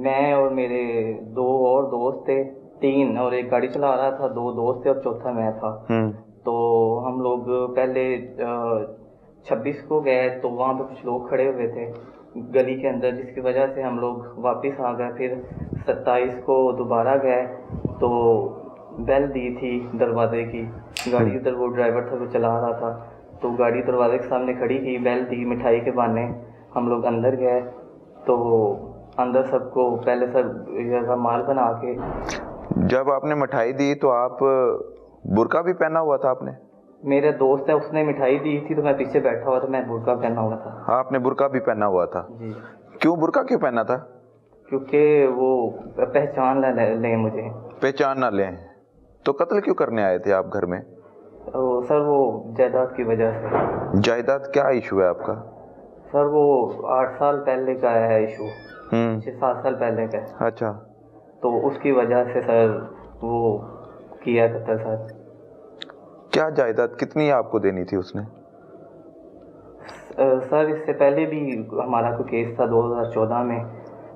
میں اور میرے دو اور دوست تھے، تین، اور ایک گاڑی چلا رہا تھا، دو دوست تھے اور چوتھا میں تھا۔ تو ہم لوگ پہلے 26 کو گئے تو وہاں پہ کچھ لوگ کھڑے ہوئے تھے گلی کے اندر، جس کی وجہ سے ہم لوگ واپس آ گئے۔ پھر 27 کو دوبارہ گئے تو بیل دی تھی دروازے کی، گاڑی ادھر وہ ڈرائیور تھا وہ چلا رہا تھا، تو گاڑی دروازے کے سامنے کھڑی کی، بیل دی مٹھائی کے بہانے۔ ہم لوگ اندر گئے تو اندر سب کو پہلے سب مال بنا کے۔ جب آپ نے مٹھائی دی تو آپ برقع بھی پہنا ہوا تھا؟ آپ نے؟ میرے دوست ہے، اس نے مٹھائی دی تھی تو میں پیچھے بیٹھا ہوا تھا، میں برقع پہنا ہوا تھا۔ آپ نے برقع بھی پہنا ہوا تھا؟ جی۔ کیوں برقع کیوں پہنا تھا؟ کیونکہ وہ پہچان نہ لیں مجھے۔ پہچان نہ لیں؟ تو قتل کیوں کرنے آئے تھے آپ گھر میں؟ سر وہ جائیداد کی وجہ سے۔ جائیداد کیا ایشو ہے آپ کا؟ سر وہ 8 سال پہلے کا ہے ایشو، 6-7 سال پہلے کا ہے۔ اچھا، تو اس کی وجہ سے سر وہ کیا قتل۔ سر کیا جائیداد کتنی آپ کو دینی تھی اس نے؟ سر اس سے پہلے بھی ہمارا کوئی کیس تھا 2014 میں،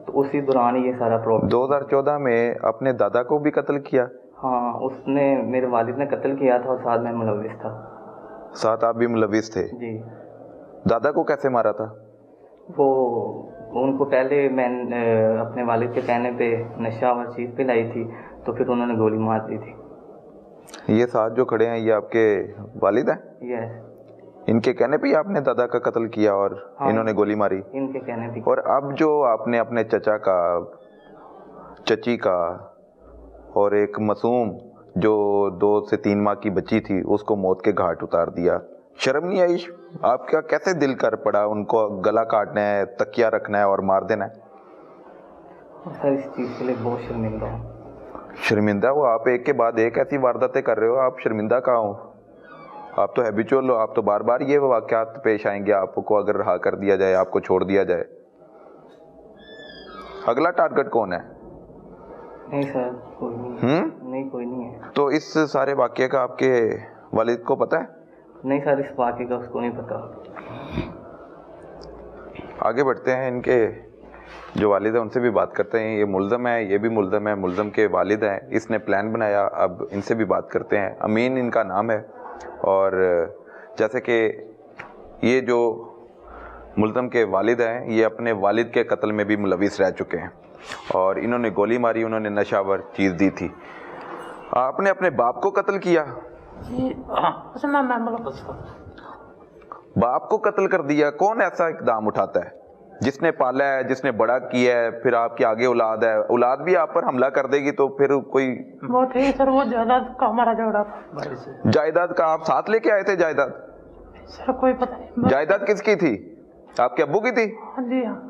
تو اسی دوران یہ سارا پرابلم۔ 2014 میں اپنے دادا کو بھی قتل کیا؟ ہاں، اس نے، میرے والد نے قتل کیا تھا اور ساتھ میں ملوث تھا۔ ساتھ آپ بھی ملوث تھے؟ جی۔ دادا کو کیسے مارا تھا؟ وہ ان کو پہلے میں اپنے والد کے کہنے پہ نشہ اور چیز پلائی تھی، تو پھر انہوں نے گولی مار دی تھی۔ یہ ساتھ جو کھڑے ہیں یہ آپ کے والد ہیں؟ یس۔ ان کے کہنے پہ ہی آپ نے دادا کا قتل کیا اور انہوں نے گولی ماری؟ ان کے کہنے پہ۔ اور اب جو آپ نے اپنے چچا کا، چچی کا اور ایک معصوم جو 2 سے 3 ماہ کی بچی تھی اس کو موت کے گھاٹ اتار دیا، شرم نہیں آئی؟ آپ کا کیسے دل کر پڑا ان کو گلا کاٹنا ہے، تکیہ رکھنا ہے اور مار دینا ہے؟ سر اس چیز کے لیے بہت شرمندہ ہوں۔ شرمندہ ہو آپ؟ ایک کے بعد ایک ایسی وارداتیں کر رہے ہو، آپ شرمندہ کہاں ہو؟ آپ تو ہیبیچول ہو، آپ تو بار بار یہ واقعات پیش آئیں گے آپ کو اگر رہا کر دیا جائے، آپ کو چھوڑ دیا جائے۔ اگلا ٹارگٹ کون ہے؟ نہیں سر، کوئی نہیں۔ نہیں، کوئی نہیں ہے۔ تو اس سارے واقعے کا آپ کے والد کو پتہ ہے؟ نہیں سر، اس واقعے کا اس کو نہیں پتا۔ آگے بڑھتے ہیں، ان کے جو والد ہیں ان سے بھی بات کرتے ہیں۔ یہ ملزم ہے، یہ بھی ملزم ہے، ملزم کے والد ہیں، اس نے پلان بنایا۔ اب ان سے بھی بات کرتے ہیں۔ امین ان کا نام ہے، اور جیسے کہ یہ جو ملزم کے والد ہیں یہ اپنے والد کے قتل میں بھی ملوث رہ چکے ہیں، اور انہوں نے گولی ماری، انہوں نے نشہ آور چیز دی تھی۔ آپ نے اپنے باپ کو قتل کیا؟ باپ کو قتل کر دیا؟ کون ایسا اقدام اٹھاتا ہے جس نے پالا ہے، جس نے بڑا کیا ہے، پھر آپ کے آگے اولاد ہے، اولاد بھی آپ پر حملہ کر دے گی تو پھر کوئی بہت ہی سر، وہ جائیداد کا ہمارا جھگڑا تھا۔ جائیداد کا آپ ساتھ لے کے آئے تھے؟ جائیداد سر کوئی پتہ نہیں۔ جائیداد کس کی تھی؟ آپ کے ابو کی تھی؟ جی ہاں۔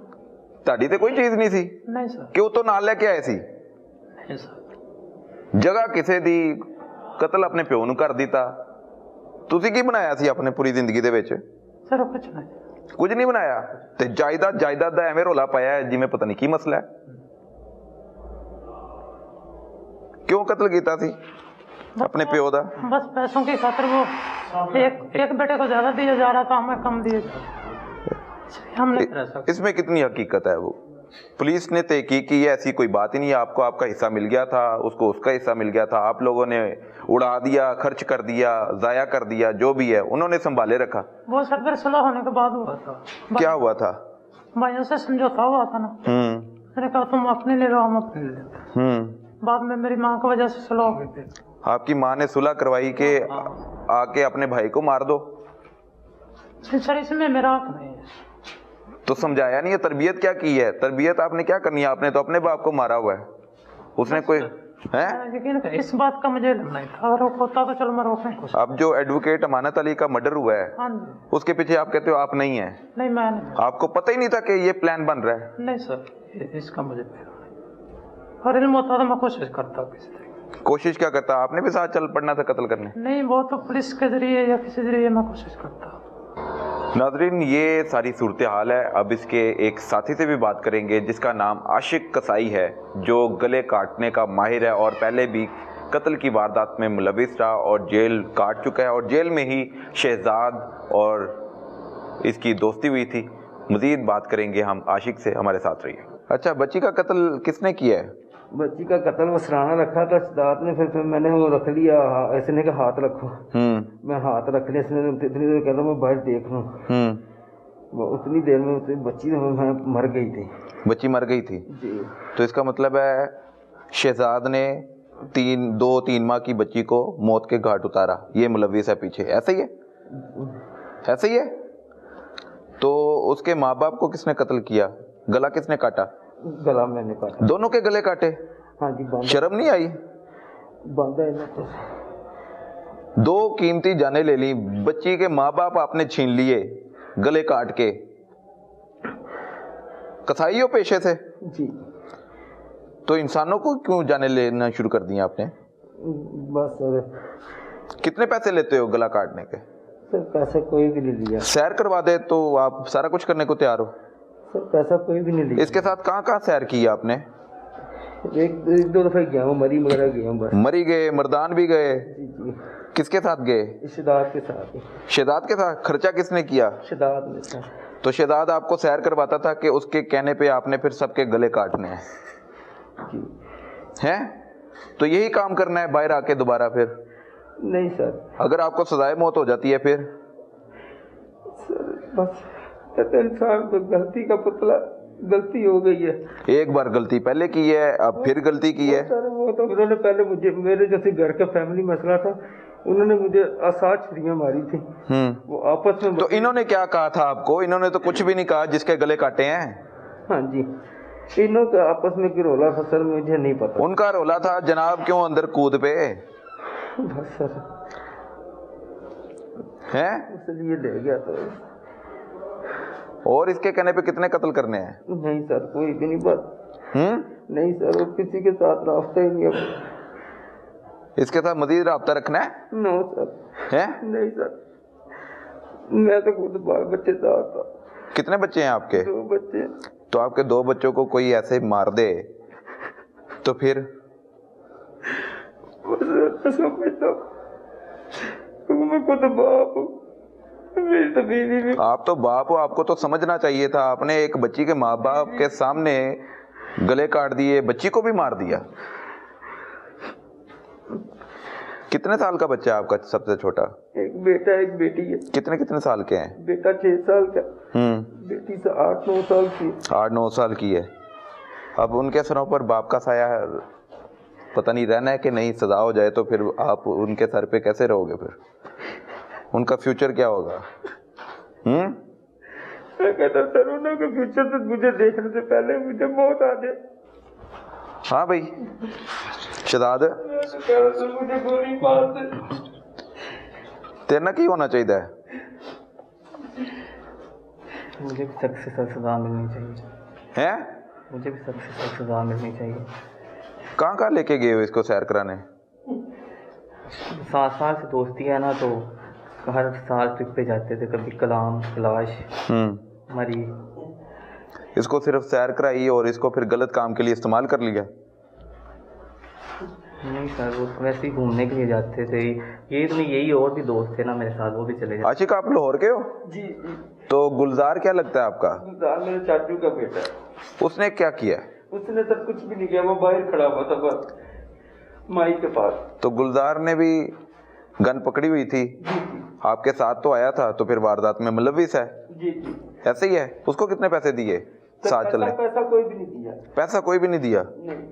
تہاڈی تے کوئی چیز نہیں سی؟ نہیں سر۔ کیوں تو نال لے کے آئے سی؟ نہیں سر۔ جگہ کسے دی؟ قتل اپنے پیو نو کر دیتا، تسی کی بنایا سی اپنے پوری زندگی دے وچ؟ سر کچھ نہیں۔ کچھ نہیں بنایا تے جائیداد دا ایویں رولا پایا ہے جی میں پتہ نہیں کی مسئلہ ہے۔ کیوں قتل کیتا سی اپنے پیو دا؟ بس پیسوں کی خاطر، وہ ایک بیٹے کو زیادہ دیا جا رہا تھا، ہمیں کم دیا جا رہا۔ ہم نے اس میں کتنی حقیقت ہے؟ وہ پولیس نے تحقیق کی ہے، ایسی کوئی بات ہی نہیں ہے۔ آپ کو آپ کا حصہ مل گیا تھا، اس کو اس کا حصہ مل گیا تھا، آپ لوگوں نے اڑا دیا، خرچ کر دیا، ضائع کر دیا، جو بھی ہے انہوں نے سنبھالے رکھا۔ وہ سر پھر صلح ہونے کے بعد ہوا تھا۔ کیا ہوا تھا؟ بھائیوں سے سمجھوتا ہوا تھا نا، میں نے کہا تم اپنے لے لو، ہم اپنے لے لیتے۔ بعد میں میری ماں کی وجہ سے صلح ہو گئی تھی۔ آپ کی ماں نے صلح کروائی کہ آ کے اپنے بھائی کو مار دو؟ سر اس میں میرا حق نہیں ہے۔ تو سمجھایا نہیں ہے؟ تربیت کیا کی ہے؟ تربیت آپ نے کیا کرنی ہے؟ آپ نے تو اپنے باپ کو مارا ہوا ہے، اس نے کوئی ہے؟ لیکن اس بات کا مجھے نہیں تھا، اگر ہوتا تو چلو میں روکنے کو۔ اب جو ایڈوکیٹ امانت علی کا مرڈر ہوا ہے ہاں جی، اس کے پیچھے آپ کہتے ہو آپ نہیں ہیں؟ نہیں میں نہیں۔ آپ کو پتہ ہی نہیں تھا کہ یہ پلان بن رہا ہے؟ نہیں سر، اس کا مجھے نہیں، اور علم ہوتا تو میں کوشش کرتا کسی طریقے۔ کوشش کیا کرتا؟ آپ نے بھی ساتھ چل پڑنا تھا قتل کرنے؟ نہیں، وہ تو پولیس کے ذریعے یا کسی ذریعے میں کوشش کرتا۔ ناظرین یہ ساری صورتحال ہے۔ اب اس کے ایک ساتھی سے بھی بات کریں گے جس کا نام عاشق کسائی ہے، جو گلے کاٹنے کا ماہر ہے اور پہلے بھی قتل کی واردات میں ملوث رہا اور جیل کاٹ چکا ہے، اور جیل میں ہی شہزاد اور اس کی دوستی ہوئی تھی۔ مزید بات کریں گے ہم عاشق سے، ہمارے ساتھ رہیے۔ اچھا بچی کا قتل کس نے کیا ہے؟ بچی کا قتل وہ سرانا رکھا تھا شداد نے، پھر میں نے وہ رکھ لیا، اس نے کہا ہاتھ رکھو، میں ہاتھ رکھ لیا، اس نے اتنی دیر کہتا میں باہر دیکھ لوں، اتنی دیر میں بچی مر گئی تھی. بچی مر گئی تھی جی. تو اس کا مطلب ہے شہزاد نے 2-3 ماہ کی بچی کو موت کے گھاٹ اتارا، یہ ملوث ہے پیچھے، ایسا ہی ہے؟ ایسا ہی ہے. تو اس کے ماں باپ کو کس نے قتل کیا؟ گلا کس نے کاٹا؟ گلا میں نے کاٹا. دونوں کے گلے کاٹے؟ ہاں جی. شرم نہیں آئی؟ باندھا ہے نا. 2 قیمتی جانیں لے لی، بچی کے ماں باپ آپ نے چھین لیے گلے کاٹ کے. قصائی ہو پیشے سے؟ جی. تو انسانوں کو کیوں جانیں لینا شروع کر دیا آپ نے؟ بس سر. کتنے پیسے لیتے ہو گلا کاٹنے کے؟ سر پیسہ کوئی بھی نہیں لیا. سیر کروا دے تو آپ سارا کچھ کرنے کو تیار ہو؟ سر پیسہ کوئی بھی نہیں لیا. اس کے ساتھ کہاں کہاں سیر کی آپ نے؟ ایک 2 دفعہ گیا ہوں، مری وغیرہ گیا ہوں بس. مری گئے، مردان بھی گئے؟ جی جی. کس کے ساتھ گئے؟ شداد کے ساتھ. شہزاد کے ساتھ؟ خرچہ کس نے کیا؟ شداد نے سر. تو شہزاد آپ کو سیر کرواتا تھا کہ اس کے کہنے پہ آپ نے پھر سب کے گلے کاٹنے ہیں؟ جی. ہیں تو یہی کام کرنا ہے باہر آ کے دوبارہ پھر؟ نہیں سر. اگر آپ کو سزائے موت ہو جاتی ہے پھر؟ سر بس انسان کو غلطی کا پتلا، غلطی ہو گئی ہے. ایک بار غلطی پہلے کی ہے، اب پھر غلطی کی ہے. سر وہ تو انہوں نے پہلے مجھے، میرے جیسے گھر کا فیملی مسئلہ تھا، انہوں نے مجھے 7 چھریاں ماری تھی. وہ آپس میں. تو انہوں نے کیا کہا تھا آپ کو؟ انہوں نے تو کچھ بھی نہیں کہا جس کے گلے کاٹے ہیں. ہاں جی. انہوں کا آپس میں کی رولا تھا سر، مجھے نہیں پتا. ان کا رولا تھا جناب، کیوں اندر کود پہ بس سر ہیں؟ اس لیے لے گیا تھا. اور اس کے کہنے پہ کتنے قتل کرنے ہیں؟ نہیں سر کوئی بھی نہیں. بات نہیں سر، وہ کسی کے ساتھ رابطہ ہی نہیں ہے. اس کے ساتھ مزید رابطہ رکھنا ہے؟ نو سر. ہیں؟ نہیں سر، میں تو خود بال بچے دار تھا. کتنے بچے ہیں آپ کے؟ 2 بچے. تو آپ کے 2 بچوں کو کوئی ایسے مار دے تو پھر؟ میں خود باپ ہوں، میری تو بیوی بھی. آپ تو باپ ہو، آپ کو تو سمجھنا چاہیے تھا. آپ نے ایک بچی کے ماں باپ کے سامنے گلے کاٹ دیے، بچی کو بھی مار دیا. کتنے سال کا بچہ ہے آپ کا سب سے چھوٹا؟ ایک بیٹا ایک بیٹی ہے. کتنے سال کے ہیں؟ بیٹا 6 سال کا، بیٹی سے 8-9 سال کی. 8-9 سال کی ہے. اب ان کے سروں پر باپ کا سایہ پتہ نہیں رہنا ہے کہ نہیں. سزا ہو جائے تو پھر آپ ان کے سر پہ کیسے رہو گے؟ پھر ان کا فیوچر کیا ہوگا؟ میں کہتا سر انہوں کے فیوچر سے مجھے دیکھنے سے پہلے مجھے موت آ جائے. ہاں بھائی شہزاد، مجھے گولی مار دے. تیرنا کی ہونا چاہیے؟ مجھے بھی سخت سے سخت سزا ملنی چاہیے. ہیں؟ مجھے بھی سخت سے سخت سزا ملنی چاہیے. کہاں کہاں لے کے گئے ہو اس کو سیر کرانے؟ 7 سال سے دوستی ہے نا، تو ہر سال ٹرپ پہ جاتے تھے. کبھی کلام، کلاش، مری. اس کو صرف سیر کرائی اور اس کو پھر غلط کام کے لیے استعمال کر لیا؟ نہیں سر، وہ ویسے ہی گھومنے کے لیے جاتے تھے. یہی اور بھی دوست تھے نا میرے ساتھ، وہ بھی چلے جاتے. عاشق آپ لاہور کے ہو؟ جی جی. تو گلزار کیا لگتا ہے آپ کا؟ گلزار میرے چاچو کا بیٹا ہے. اس نے کیا کیا؟ اس نے سب کچھ بھی نہیں کیا، وہ باہر کھڑا ہوا تھا بس مائی کے پاس. تو گلزار نے بھی گن پکڑی ہوئی تھی، آپ کے ساتھ تو آیا تھا، تو پھر واردات میں ملوث ہے؟ جی جی. ایسے ہی ہے. اس کو کتنے پیسے دیے ساتھ چلنے؟ پیسہ کوئی بھی نہیں دیا. پیسہ کوئی بھی نہیں دیا؟ نہیں.